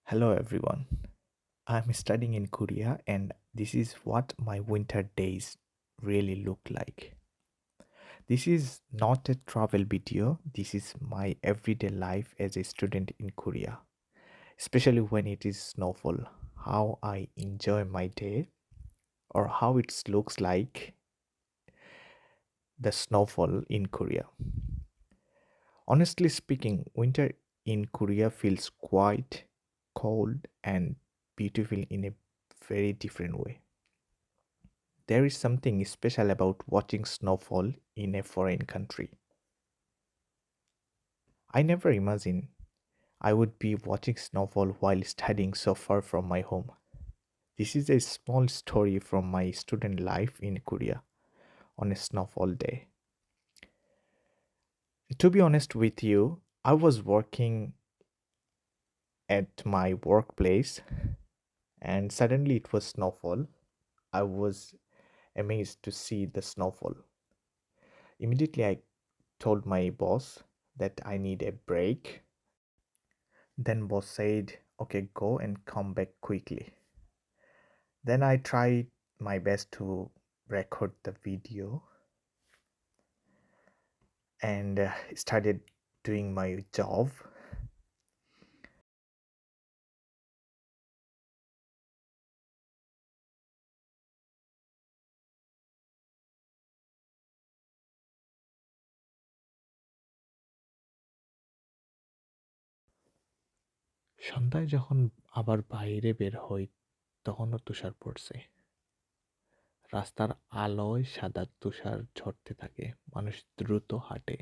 Hello everyone. I'm studying in Korea and this is what my winter days really look like. This is not a travel video. This is my everyday life as a student in Korea, especially when it is snowfall. How I enjoy my day or how it looks like the snowfall in Korea. Honestly speaking, winter in Korea feels quite cold and beautiful in a very different way. There is something special about watching snowfall in a foreign country. I never imagined I would be watching snowfall while studying so far from my home. This is a small story from my student life in Korea on a snowfall day. To be honest with you, I was working at my workplace and suddenly it was snowfall. I was amazed to see the snowfall. Immediately, I told my boss that I need a break. Then boss said, okay, go and come back quickly. Then I tried my best to record the video and started doing my job. সন্ধ্যায় যখন আবার বাইরে বের হই তখনও তুষার পড়ছে। রাস্তার আলোয় সাদা তুষার ঝরতে থাকে, মানুষ দ্রুত হাঁটে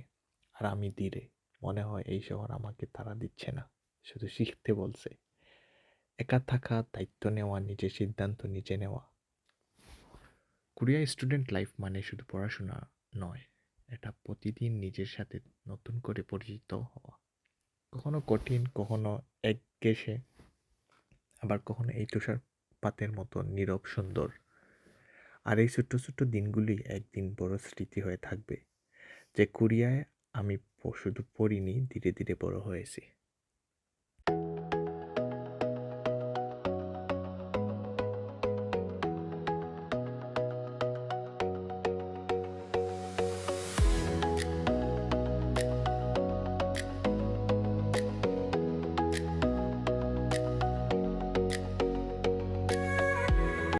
আর আমি ধীরে। মনে হয় এই শহর আমাকে তাড়া দিচ্ছে না, শুধু শিখতে বলছে। একা থাকা, দায়িত্ব নেওয়া, নিজের সিদ্ধান্ত নিজে নেওয়া। কোরিয়া স্টুডেন্ট লাইফ মানে শুধু পড়াশোনা নয়, এটা প্রতিদিন নিজের সাথে নতুন করে পরিচিত হওয়া। কখনো কঠিন, কখনো একঘেঁষে, আবার কখনো এই তুষারপাতের মতো নীরব সুন্দর। আর এই ছোট্ট ছোট্ট দিনগুলি একদিন বড় স্মৃতি হয়ে থাকবে, যে কোরিয়ায় আমি শুধু পড়িনি, ধীরে ধীরে বড় হয়েছি।